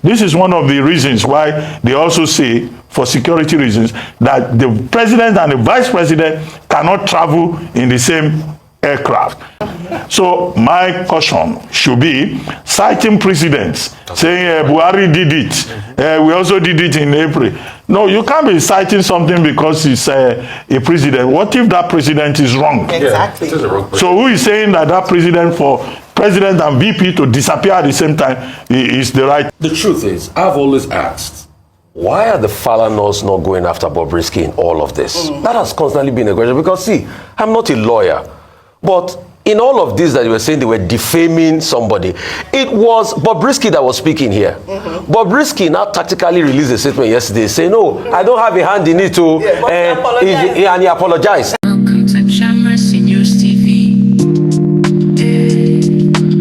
This is one of the reasons why they also say, for security reasons, that the president and the vice president cannot travel in the same aircraft. So my caution should be citing precedents, saying Buhari did it. We also did it in April. No, you can't be citing something because he's a president. What if that president is wrong? Exactly. Yeah, so who is saying that that president for president and VP to disappear at the same time is the right? The truth is, I've always asked, why are the Falanas not going after Bobrisky in all of this? That has constantly been a question. Because see, I'm not a lawyer, but in all of this that you were saying, they were defaming somebody. It was Bobrisky that was speaking here. Bobrisky now tactically released a statement yesterday saying, no, I don't have a hand in it too. And he apologized. Welcome to Jammercy News TV.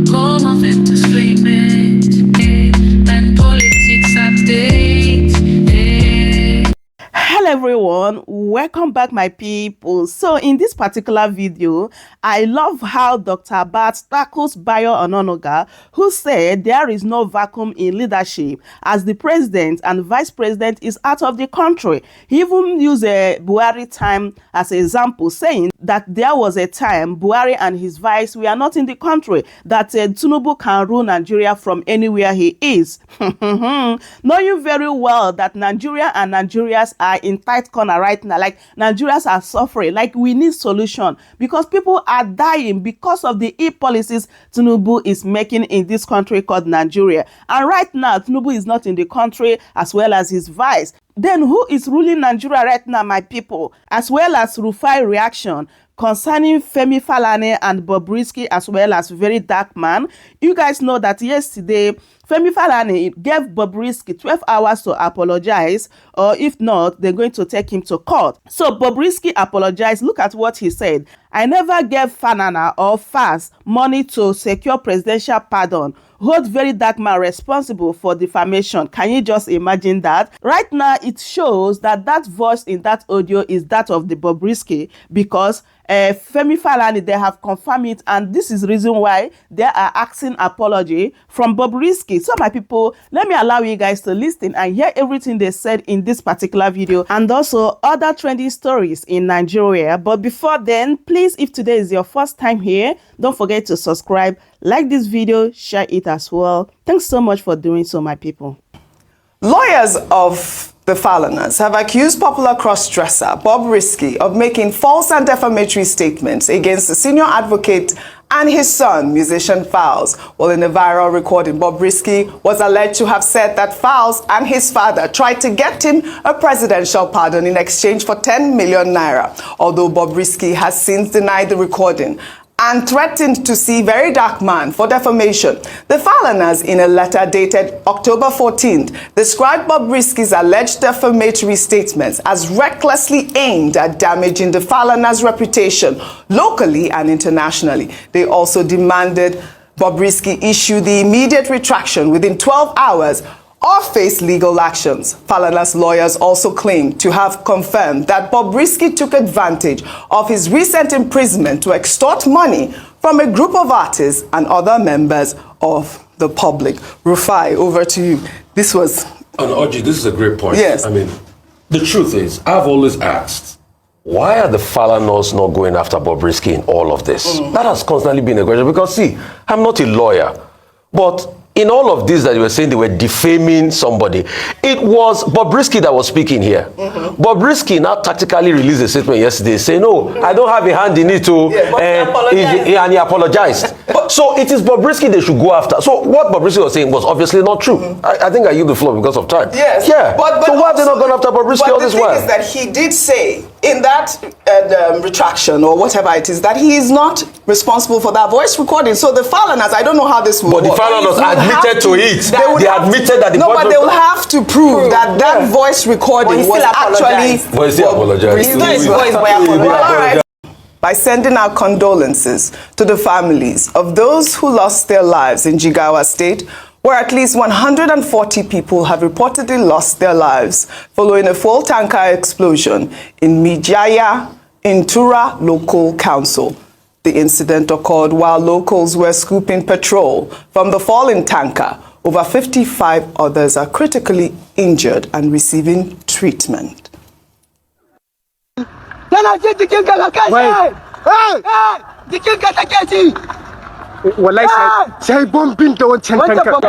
Come on, entertainment and politics update. Hello everyone, welcome back my people. So in this particular video, I love how Dr. Abati tackles Bayo Onanuga, who said there is no vacuum in leadership as the president and vice president is out of the country. He even used a Buhari time as an example, saying that there was a time Buhari and his vice were not in the country, that Tinubu can rule Nigeria from anywhere he is. Knowing very well that Nigeria and Nigerians are in tight corner right now, like Nigerians are suffering, like we need solution because people are dying because of the policies Tinubu is making in this country called Nigeria. And right now, Tinubu is not in the country as well as his vice. Then who is ruling Nigeria right now, my people? As well as Rufai reaction concerning Femi, Falana and Bobrisky, as well as Very Dark Man. You guys know that yesterday, Femi Falana gave Bobrisky 12 hours to apologize, or if not, they're going to take him to court. So Bobrisky apologized. Look at what he said. I never gave Falana or FAS money to secure presidential pardon. Hold Very Dark Man responsible for defamation. Can you just imagine that? Right now, it shows that that voice in that audio is that of the Bobrisky because Femi Falana, they have confirmed it, and this is the reason why they are asking apology from Bobrisky. So my people, let me allow you guys to listen and hear everything they said in this particular video and also other trending stories in Nigeria. But before then, please, if today is your first time here, don't forget to subscribe, like this video, share it as well. Thanks so much for doing so, my people. Lawyers of the Falanas have accused popular cross-dresser Bobrisky of making false and defamatory statements against the senior advocate and his son, musician Falz. Well, in a viral recording, Bobrisky was alleged to have said that Falz and his father tried to get him a presidential pardon in exchange for 10 million naira, although Bobrisky has since denied the recording and threatened to sue Very Dark Man for defamation. The Falanas, in a letter dated October 14th, described Bobrisky's alleged defamatory statements as recklessly aimed at damaging the Falanas' reputation locally and internationally. They also demanded Bobrisky issue the immediate retraction within 12 hours or face legal actions. Falana's lawyers also claim to have confirmed that Bobrisky took advantage of his recent imprisonment to extort money from a group of artists and other members of the public. Rufai, over to you. This was... And Oji, this is a great point. Yes. I mean, the truth is, I've always asked, why are the Falanas not going after Bobrisky in all of this? That has constantly been a question. Because see, I'm not a lawyer, but in all of this that you were saying, they were defaming somebody. It was Bobrisky that was speaking here. Bobrisky now tactically released a statement yesterday saying, no, I don't have a hand in it too. And he apologized. So it is Bobrisky they should go after. So what Bobrisky was saying was obviously not true. I think I yield the floor because of time. Yes. Yeah. But so why are they not going after Bobrisky all this while? But the thing is that he did say in that retraction or whatever it is that he is not responsible for that voice recording. So the Falanas, I don't know how this will work. But the Falanas admitted to it. They admitted that the no, but they will have to prove that that voice recording was actually... But he still apologized. By sending our condolences to the families of those who lost their lives in Jigawa State, where at least 140 people have reportedly lost their lives following a fuel tanker explosion in Mijaya, Intura Local Council. The incident occurred while locals were scooping petrol from the fallen tanker Over 55 others are critically injured and receiving treatment. wallahi sai bombin da wancan tankar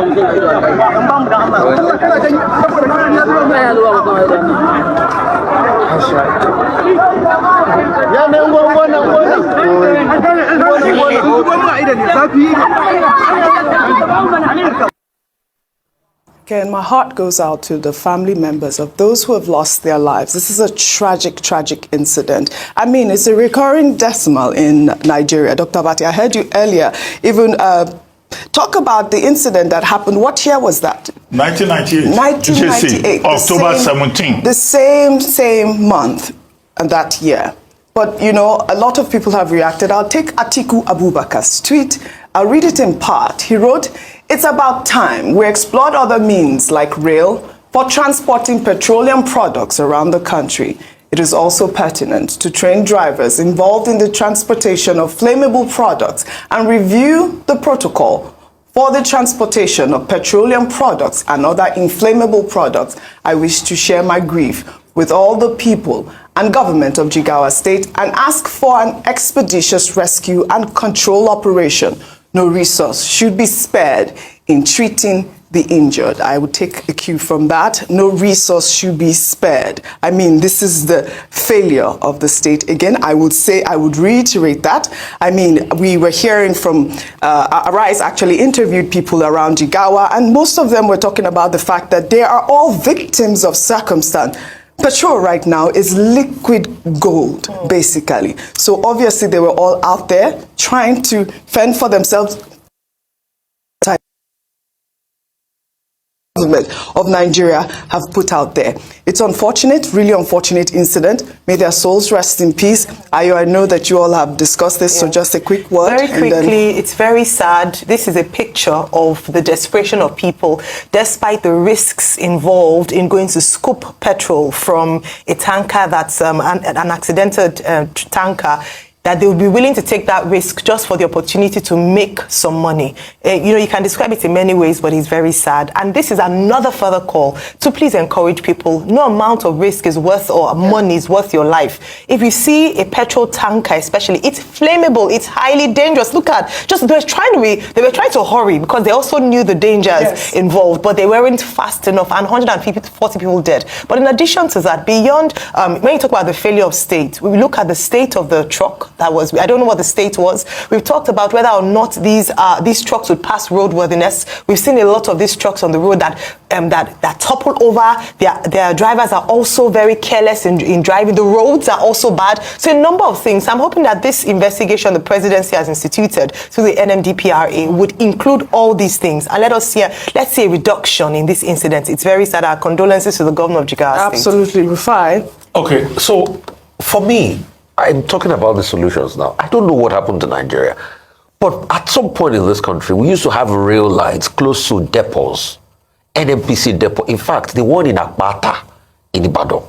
Okay, and my heart goes out to the family members of those who have lost their lives. This is a tragic, tragic incident. I mean, it's a recurring decimal in Nigeria. Dr. Abati, I heard you earlier even talk about the incident that happened. What year was that? 1998. 1998. October 17. The same month and that year. But, you know, a lot of people have reacted. I'll take Atiku Abubakar's tweet. I'll read it in part. He wrote, "It's about time we explored other means like rail for transporting petroleum products around the country. It is also pertinent to train drivers involved in the transportation of flammable products and review the protocol for the transportation of petroleum products and other inflammable products. I wish to share my grief with all the people and government of Jigawa State and ask for an expeditious rescue and control operation. No resource should be spared in treating the injured." I would take a cue from that. No resource should be spared. I mean, this is the failure of the state. Again, I would reiterate that. I mean, we were hearing from, Arise actually interviewed people around Jigawa, and most of them were talking about the fact that they are all victims of circumstance. Petrol right now is liquid gold, basically. So obviously they were all out there trying to fend for themselves. Of Nigeria have put out there. It's unfortunate, really unfortunate incident. May their souls rest in peace. Ayo, I know that you all have discussed this, so just a quick word. Very quickly, it's very sad. This is a picture of the desperation of people, despite the risks involved in going to scoop petrol from a tanker that's an accidental tanker, that they would be willing to take that risk just for the opportunity to make some money. You know, you can describe it in many ways, but it's very sad. And this is another further call to please encourage people. No amount of risk is worth, or money is worth your life. If you see a petrol tanker, especially, it's flammable, it's highly dangerous. Look at, they were trying to hurry because they also knew the dangers involved, but they weren't fast enough, and 140 people dead. But in addition to that, beyond, when you talk about the failure of state, we look at the state of the truck. I don't know what the state was. We've talked about whether or not these trucks would pass roadworthiness. We've seen a lot of these trucks on the road that topple over. Their drivers are also very careless in driving. The roads are also bad. So a number of things. I'm hoping that this investigation the presidency has instituted through the NMDPRA would include all these things. And let's see a reduction in this incident. It's very sad. Our condolences to the governor of Jigawa State. Absolutely, Rufai. Okay, so for me, I'm talking about the solutions now. I don't know what happened to Nigeria, but at some point in this country, we used to have rail lines close to depots, NMPC depot. In fact, the one in Abati, in Ibadan,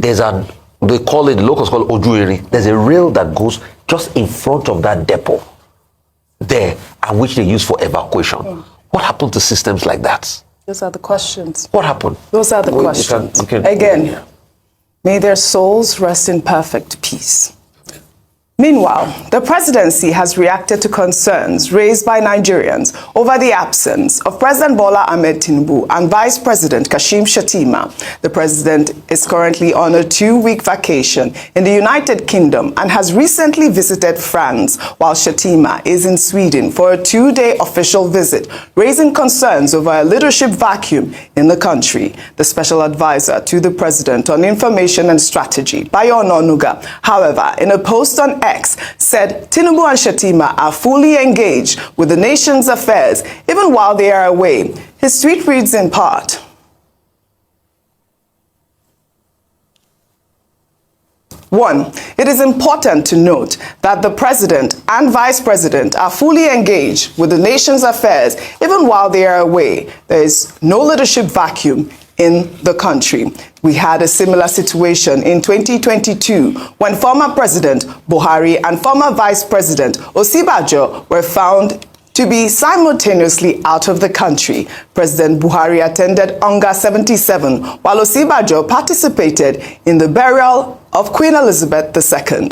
they call it, the locals call it Ojueri. There's a rail that goes just in front of that depot there, and which they use for evacuation. What happened to systems like that? Those are the questions. What happened? Those are the questions. Again, may their souls rest in perfect peace. Meanwhile, the presidency has reacted to concerns raised by Nigerians over the absence of President Bola Ahmed Tinubu and Vice President Kashim Shettima. The president is currently on a 2-week vacation in the United Kingdom and has recently visited France, while Shettima is in Sweden for a 2-day official visit, raising concerns over a leadership vacuum in the country. The special advisor to the president on information and strategy, Bayo Onanuga, however, in a post on X, said Tinubu and Shettima are fully engaged with the nation's affairs, even while they are away. His tweet reads in part, "1. It is important to note that the President and Vice President are fully engaged with the nation's affairs, even while they are away. There is no leadership vacuum in the country. We had a similar situation in 2022 when former President Buhari and former Vice President Osibajo were found to be simultaneously out of the country. President Buhari attended Onga 77, while Osinbajo participated in the burial of Queen Elizabeth II.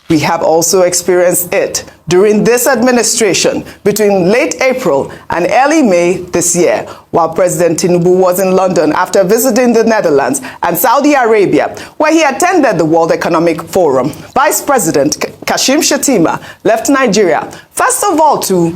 We have also experienced it during this administration between late April and early May this year, while President Tinubu was in London after visiting the Netherlands and Saudi Arabia, where he attended the World Economic Forum. Vice President Kashim Shettima left Nigeria, first of all to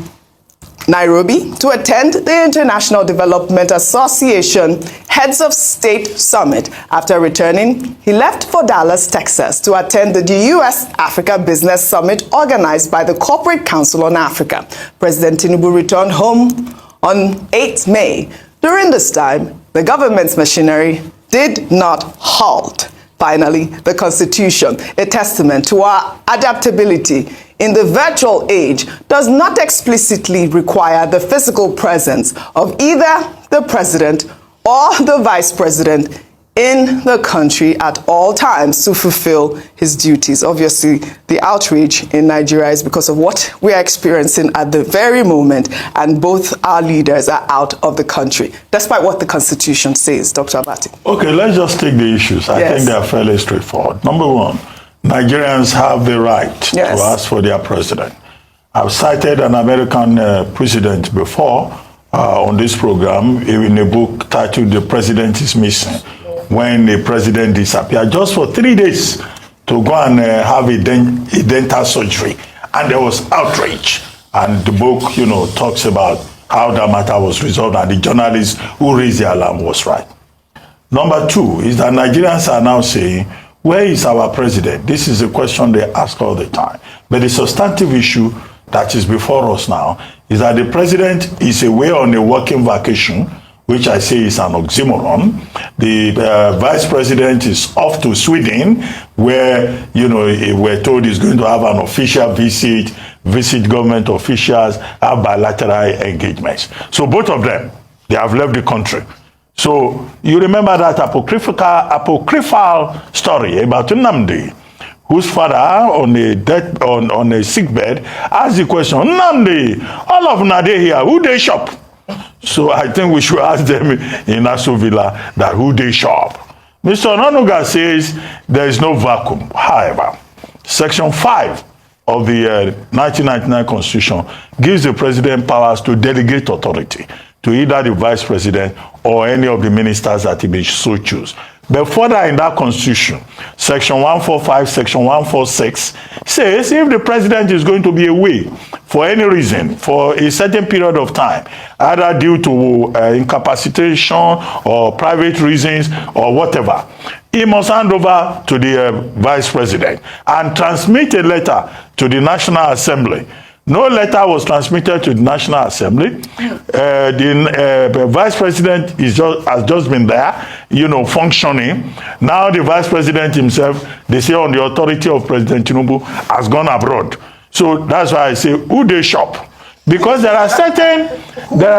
Nairobi, to attend the International Development Association Heads of State Summit. After returning, he left for Dallas, Texas, to attend the U.S.-Africa Business Summit organized by the Corporate Council on Africa. President Tinubu returned home on 8 May. During this time, the government's machinery did not halt. Finally, the Constitution, a testament to our adaptability in the virtual age, does not explicitly require the physical presence of either the president or the vice president in the country at all times to fulfill his duties. Obviously, the outrage in Nigeria is because of what we are experiencing at the very moment, and both our leaders are out of the country, despite what the Constitution says. Dr. Abati. Okay, let's just take the issues. I think they are fairly straightforward. Number one, Nigerians have the right to ask for their president. I've cited an American president before on this program in a book titled "The President is Missing," when the president disappeared just for 3 days to go and have a dental surgery. And there was outrage. And the book, you know, talks about how that matter was resolved, and the journalist who raised the alarm was right. Number two is that Nigerians are now saying, where is our president? This is a question they ask all the time. But the substantive issue that is before us now is that the president is away on a working vacation, which I say is an oxymoron. The vice president is off to Sweden, where, you know, we're told he's going to have an official visit government officials, have bilateral engagements. So both of them, they have left the country. So you remember that apocryphal story about Nnamdi, whose father on a sick bed asked the question, Nnamdi, all of Nade here, who they shop? So I think we should ask them in Aso Villa that who they shop. Mr. Onanuga says there is no vacuum. However, Section 5 of the 1999 Constitution gives the president powers to delegate authority to either the vice president or any of the ministers that he may so choose. But further in that Constitution, Section 145, Section 146 says if the president is going to be away for any reason, for a certain period of time, either due to incapacitation or private reasons or whatever, he must hand over to the vice president and transmit a letter to the National Assembly. No letter was transmitted to the National Assembly. The vice president has just been there, you know, functioning. Now the vice president himself, they say on the authority of President Tinubu, has gone abroad. So that's why I say, who they shop? Because there are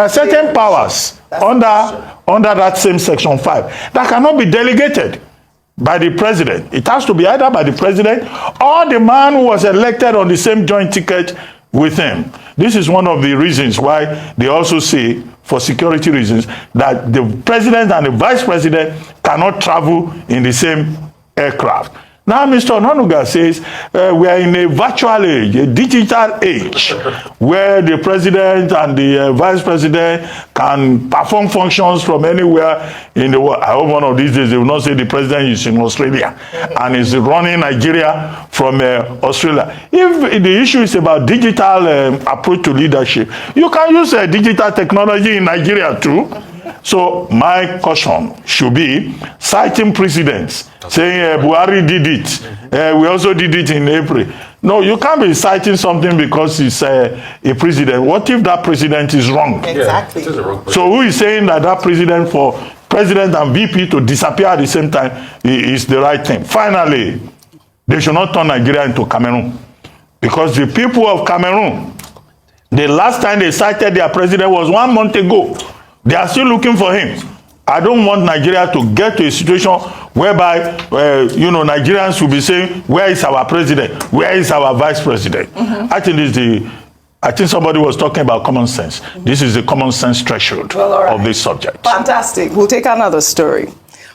certain powers under that same Section 5 that cannot be delegated by the president. It has to be either by the president or the man who was elected on the same joint ticket with him. This is one of the reasons why they also say, for security reasons, that the president and the vice president cannot travel in the same aircraft. Now, Mr. Onanuga says we are in a virtual age, a digital age, where the president and the vice president can perform functions from anywhere in the world. I hope one of these days they will not say the president is in Australia and is running Nigeria from Australia. If the issue is about digital approach to leadership, you can use digital technology in Nigeria too. So my caution should be citing precedents, saying Buhari did it. We also did it in April. No, you can't be citing something because it's a president. What if that president is wrong? Exactly. So who is saying that president for president and VP to disappear at the same time is the right thing? Finally, they should not turn Nigeria into Cameroon. Because the people of Cameroon, the last time they cited their president was 1 month ago. They are still looking for him. I don't want Nigeria to get to a situation whereby, Nigerians will be saying, where is our president? Where is our vice president? I think it's the I think somebody was talking about common sense. This is the common sense threshold of this subject. Fantastic. We'll take another story.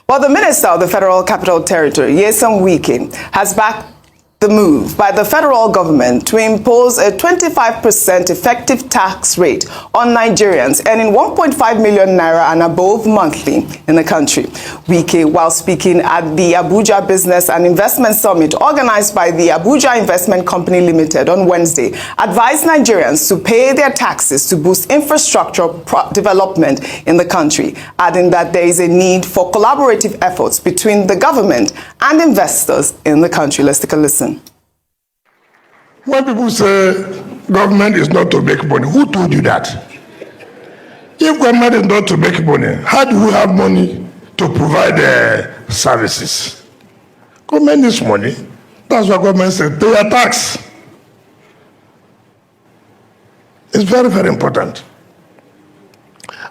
Well, the Minister of the Federal Capital Territory, Nyesom Wike, has backed the move by the federal government to impose a 25% effective tax rate on Nigerians earning 1.5 million naira and above monthly in the country. Wike, while speaking at the Abuja Business and Investment Summit organized by the Abuja Investment Company Limited on Wednesday, advised Nigerians to pay their taxes to boost infrastructure development in the country, adding that there is a need for collaborative efforts between the government and investors in the country. Let's take a listen. When people say government is not to make money, who told you that? If government is not to make money, how do we have money to provide services? Government needs money. That's why government said pay a tax. It's very, very important.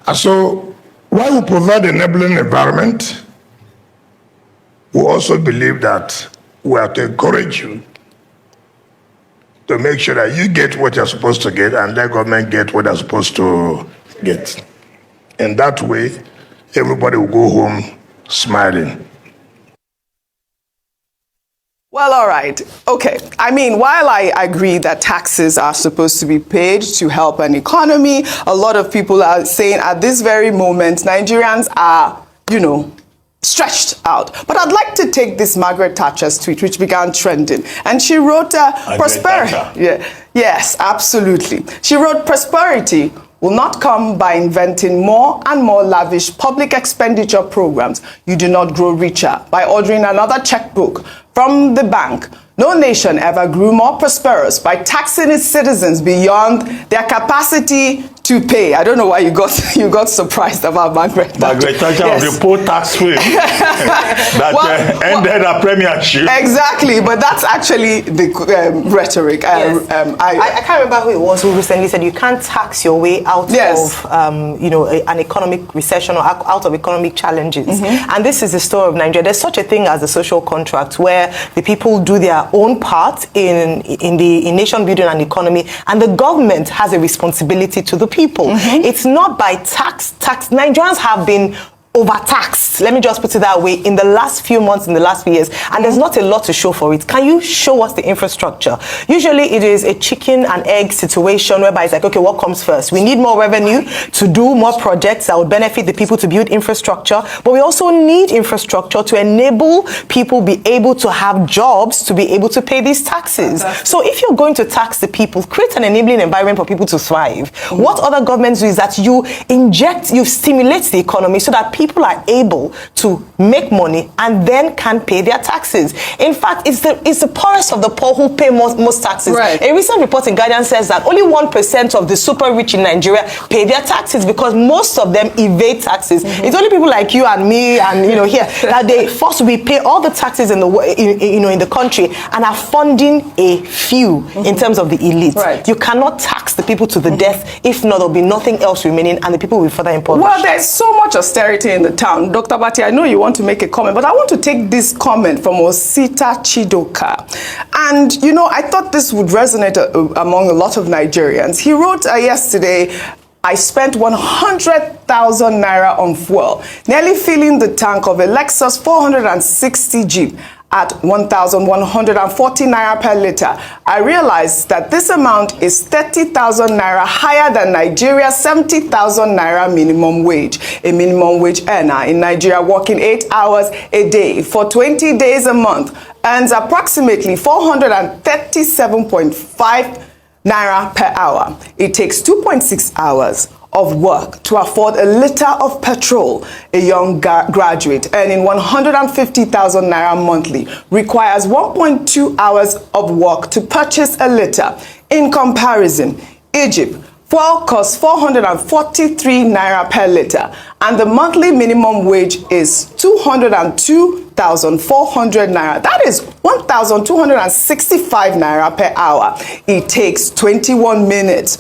And so, while we provide an enabling environment, we also believe that we have to encourage you to make sure that you get what you're supposed to get and the government get what they're supposed to get. And that way, everybody will go home smiling. Well, all right. Okay. I mean, while I agree that taxes are supposed to be paid to help an economy, a lot of people are saying at this very moment, Nigerians are, stretched out. But I'd like to take this Margaret Thatcher's tweet, which began trending. And she wrote, prosperity. Yeah, yes, absolutely. She wrote, prosperity will not come by inventing more and more lavish public expenditure programs. You do not grow richer by ordering another checkbook from the bank. No nation ever grew more prosperous by taxing its citizens beyond their capacity to pay. I don't know why you got surprised about Margaret Thatcher. Margaret Thatcher of the poor tax free that ended her premiership. Exactly, but that's actually the rhetoric. Yes. I can't remember who it was who recently said you can't tax your way out of an economic recession or out of economic challenges. And this is the story of Nigeria. There's such a thing as a social contract where the people do their own part in nation building and economy, and the government has a responsibility to the people. It's not by tax. Nigerians have been overtaxed, let me just put it that way, in the last few months, in the last few years, and there's not a lot to show for it. Can you show us the infrastructure? Usually it is a chicken and egg situation whereby it's like, okay, what comes first? We need more revenue to do more projects that would benefit the people to build infrastructure, but we also need infrastructure to enable people be able to have jobs to be able to pay these taxes. So if you're going to tax the people, create an enabling environment for people to thrive. What other governments do is that you stimulate the economy so that people are able to make money and then can pay their taxes. In fact, it's the poorest of the poor who pay most taxes. Right. A recent report in Guardian says that only 1% of the super rich in Nigeria pay their taxes because most of them evade taxes. It's only people like you and me and here that they force we pay all the taxes in the country and are funding a few in terms of the elite. Right. You cannot tax the people to the death. If not, there'll be nothing else remaining and the people will further impoverish. Well, there's so much austerity in the town. Dr. Abati, I know you want to make a comment, but I want to take this comment from Osita Chidoka. And, I thought this would resonate among a lot of Nigerians. He wrote yesterday, I spent 100,000 naira on fuel, nearly filling the tank of a Lexus 460 Jeep at 1,140 naira per liter. I realized that this amount is 30,000 naira higher than Nigeria's 70,000 naira minimum wage. A minimum wage earner in Nigeria working 8 hours a day for 20 days a month earns approximately 437.5 naira per hour. It takes 2.6 hours of work to afford a liter of petrol. A young graduate earning 150,000 naira monthly requires 1.2 hours of work to purchase a liter. In comparison, Egypt, fuel costs 443 naira per liter, and the monthly minimum wage is 202,400 naira. That is 1,265 naira per hour. It takes 21 minutes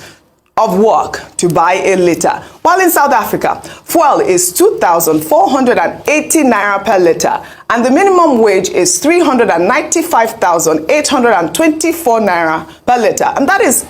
of work to buy a liter. While in South Africa, fuel is 2,480 naira per liter, and the minimum wage is 395,824 naira per liter, and that is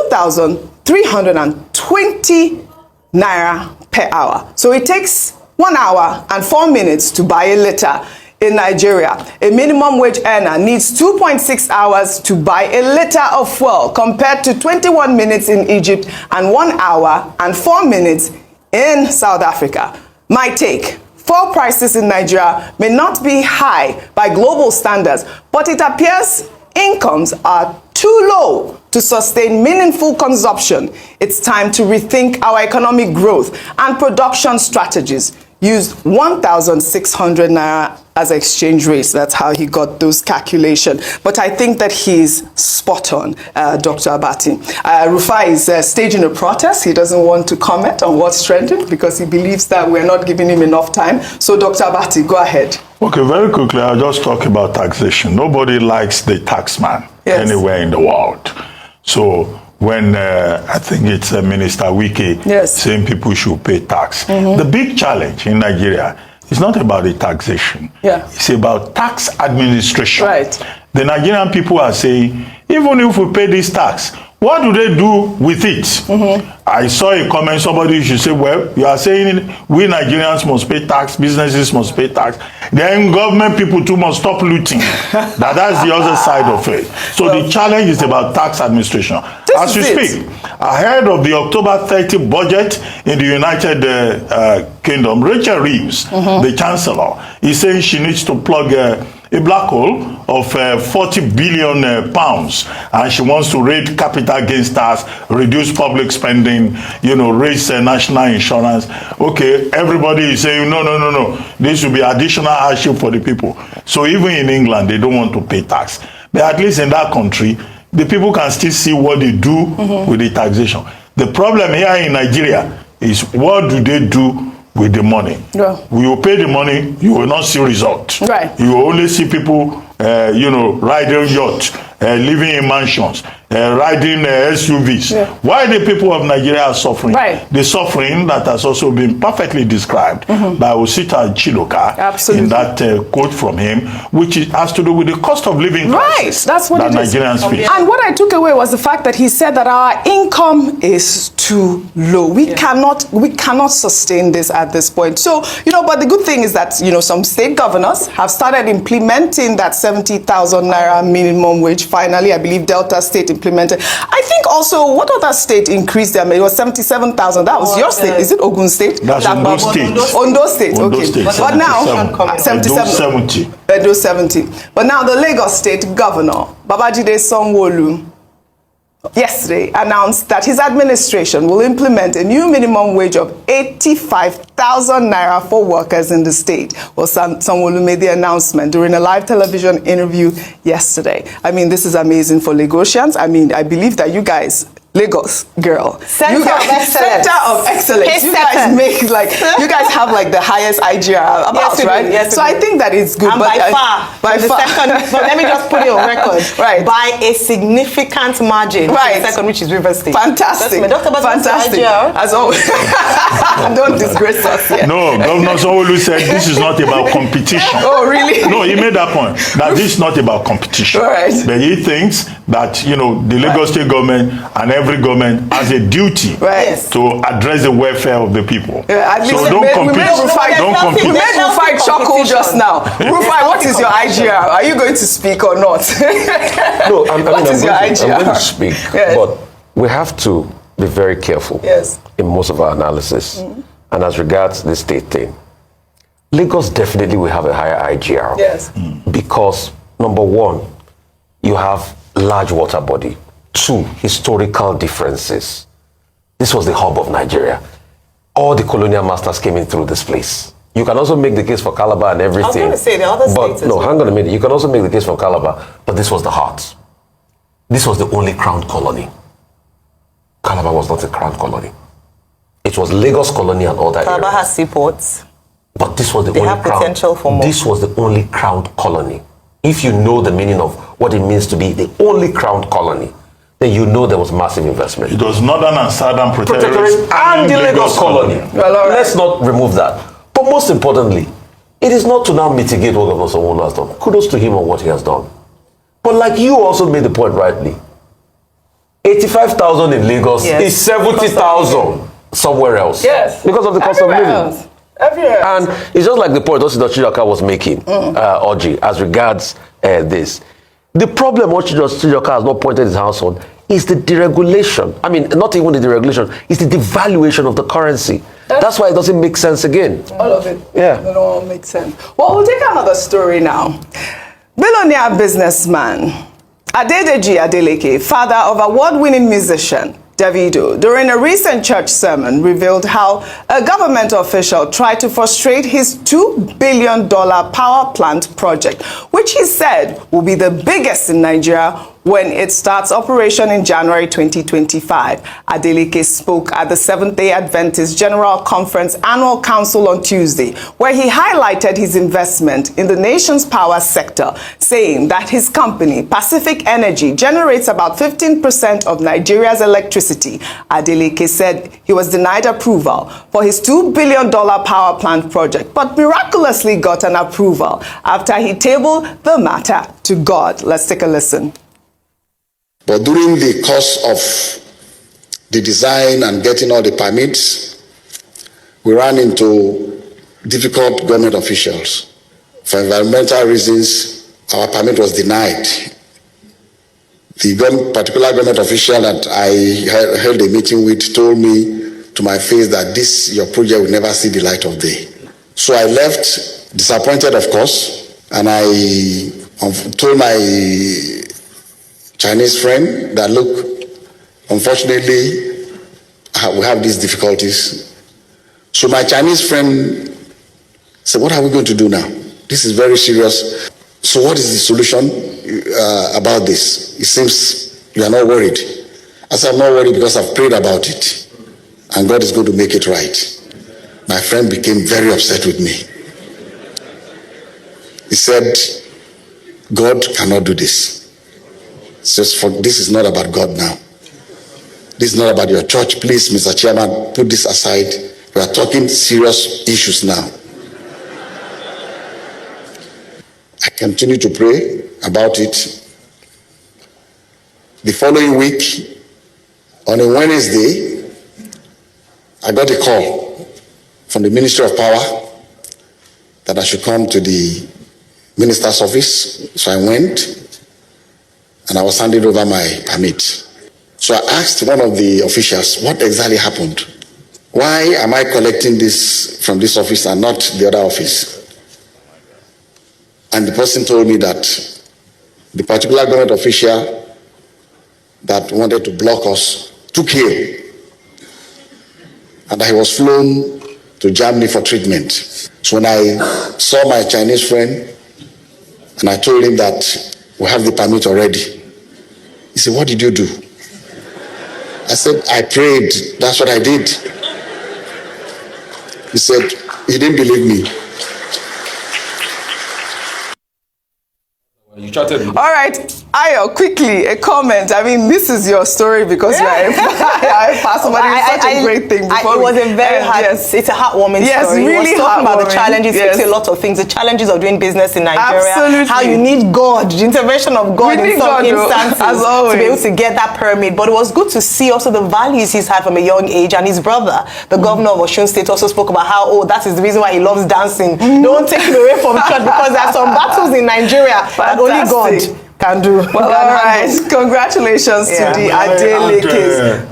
2,320 naira per hour. So it takes 1 hour and 4 minutes to buy a litter in Nigeria. A minimum wage earner needs 2.6 hours to buy a liter of fuel, compared to 21 minutes in Egypt and 1 hour and 4 minutes in South Africa. My take: fuel prices in Nigeria may not be high by global standards, but it appears incomes are too low to sustain meaningful consumption. It's time to rethink our economic growth and production strategies. Used 1,600 naira as exchange rate. That's how he got those calculations. But I think that he's spot on, Dr. Abati. Rufai is staging a protest. He doesn't want to comment on what's trending because he believes that we're not giving him enough time. So, Dr. Abati, go ahead. Okay, very quickly, I'll just talk about taxation. Nobody likes the taxman anywhere in the world. So when I think it's Minister Wike saying people should pay tax. The big challenge in Nigeria is not about the taxation. It's about tax administration. The Nigerian people are saying, even if we pay this tax, what do they do with it? I saw a comment, somebody should say, well, you are saying we Nigerians must pay tax, businesses must pay tax, then government people too must stop looting. That's the other side of it. So the challenge is about tax administration. As you speak, ahead of the October 30 budget in the United Kingdom, Rachel Reeves, the Chancellor, is saying she needs to plug a black hole of 40 billion pounds, and she wants to raise capital gains tax, reduce public spending, raise national insurance. Okay, everybody is saying no. This will be additional hardship for the people. So even in England, they don't want to pay tax. But at least in that country, the people can still see what they do with the taxation. The problem here in Nigeria is, what do they do with the money? We will pay the money, you will not see result. You will only see people, riding yachts, living in mansions, riding SUVs. Why the people of Nigeria are suffering? The suffering that has also been perfectly described by Osita Chidoka in that quote from him, which has to do with the cost of living crisis that's what that Nigerians face. And what I took away was the fact that he said that our income is too low. We cannot sustain this at this point. So, but the good thing is that, some state governors have started implementing that 70,000 naira minimum wage. Finally, I believe Delta State implemented. I think also, what other state increased them? It was 77,000. That was your state. Is it Ogun State? That's Ondo State. Ondo State, okay. State. But now, 77. Edo 70. But now the Lagos State Governor, Babajide Sanwo-Olu, yesterday announced that his administration will implement a new minimum wage of 85,000 naira for workers in the state. Well, Sanwo-Olu made the announcement during a live television interview yesterday. I mean, this is amazing for Lagosians. I mean, I believe that you guys, Lagos girl, Center of excellence. You guys make you guys have the highest IGR about, right? Yes, so I think that it's good. And but by far, but let me just put it on record. By a significant margin. The second, which is River State. Fantastic. Fantastic. As always. Don't disgrace us here. No, Governor Sanwo-Olu said this is not about competition. Oh, really? No, he made that point, that this is not about competition. But he thinks that, the Lagos State government and every government has a duty to address the welfare of the people. So don't compete. Don't compete. We made Rufai chuckle just now. Rufai, what is your IGR? Are you going to speak or not? No, I'm going to speak, but we have to be very careful in most of our analysis. And as regards the state thing, Lagos definitely will have a higher IGR. Because, number one, you have large water body. Two, historical differences. This was the hub of Nigeria. All the colonial masters came in through this place. You can also make the case for Calabar and everything. I was going to say the other states. No, hang on a minute. You can also make the case for Calabar, but this was the heart. This was the only crown colony. Calabar was not a crown colony. It was Lagos colony and all that. Calabar has seaports. But this was the only crown. Potential for more. This was the only crown colony. If you know the meaning of what it means to be the only crown colony, then you know there was massive investment. It was Northern and Southern Protectorate and the Lagos colony. Well, let's not remove that. But most importantly, it is not to now mitigate what Governor Sanwo-Olu has done. Kudos to him on what he has done. But like you also made the point rightly, a 85,000 in Lagos Yes. is 70,000 somewhere else. Yes. Because of the cost of living. Else. Everywhere else. And it's just like the point also that Chijoka was making, Oji, as regards this. The problem what Chijoka has not pointed his house on is the deregulation. I mean, not even the deregulation, it's the devaluation of the currency. That's why it doesn't make sense again. All of it. Yeah. It all makes sense. Well, we'll take another story now. Billionaire businessman Adedeji Adeleke, father of award-winning musician Davido, during a recent church sermon, revealed how a government official tried to frustrate his $2 billion power plant project, which he said will be the biggest in Nigeria when it starts operation in January 2025. Adeleke spoke at the Seventh-day Adventist General Conference Annual Council on Tuesday, where he highlighted his investment in the nation's power sector, saying that his company, Pacific Energy, generates about 15% of Nigeria's electricity. Adeleke said he was denied approval for his $2 billion power plant project, but miraculously got an approval after he tabled the matter to God. Let's take a listen. But during the course of the design and getting all the permits, we ran into difficult government officials. For environmental reasons, our permit was denied. The particular government official that I held a meeting with told me to my face that your project will never see the light of day. So I left, disappointed of course, and I told my Chinese friend that, look, unfortunately, we have these difficulties. So my Chinese friend said, what are we going to do now? This is very serious. So what is the solution about this? It seems you are not worried. I said, I'm not worried because I've prayed about it. And God is going to make it right. My friend became very upset with me. He said, God cannot do this. This is not about God now. This is not about your church. Please, Mr. Chairman, put this aside. We are talking serious issues now. I continue to pray about it. The following week, on a Wednesday, I got a call from the Ministry of Power that I should come to the minister's office. So I went. And I was handed over my permit. So I asked one of the officials, what exactly happened? Why am I collecting this from this office and not the other office? And the person told me that the particular government official that wanted to block us took ill. And that he was flown to Germany for treatment. So when I saw my Chinese friend and I told him that we have the permit already, he said, what did you do? I said, I prayed. That's what I did. He said, he didn't believe me. You chatted. All right, Ayo, quickly, a comment. I mean, this is your story because you are a pastor, but it's such a great thing. It was a very it's a heartwarming story. Really he was talking about the challenges, yes. a lot of things, the challenges of doing business in Nigeria, Absolutely. how you need God, the intervention of God in some instances as always, to be able to get that permit. But it was good to see also the values he's had from a young age, and his brother, the governor of Osun State, also spoke about how, that is the reason why he loves dancing. Don't take him away from church, because there are some battles in Nigeria that only God can do. Well, all right. Congratulations to the Adelekes.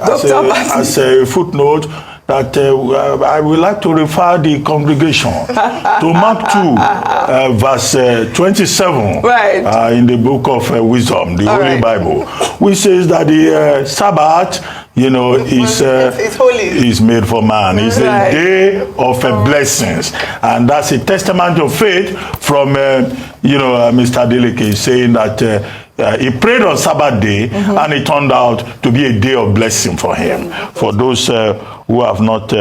As a footnote, that I would like to refer the congregation to Mark 2, verse 27, right. In the book of wisdom, the Holy Bible, which says that the Sabbath, it's holy. Is made for man. It's a day of blessings, and that's a testament of faith from Mr. Adeleke, saying that he prayed on Sabbath day, and it turned out to be a day of blessing for him. For those who have not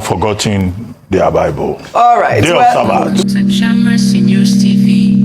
forgotten their Bible. All right. Day of Sabbath. Such a mercy, News TV.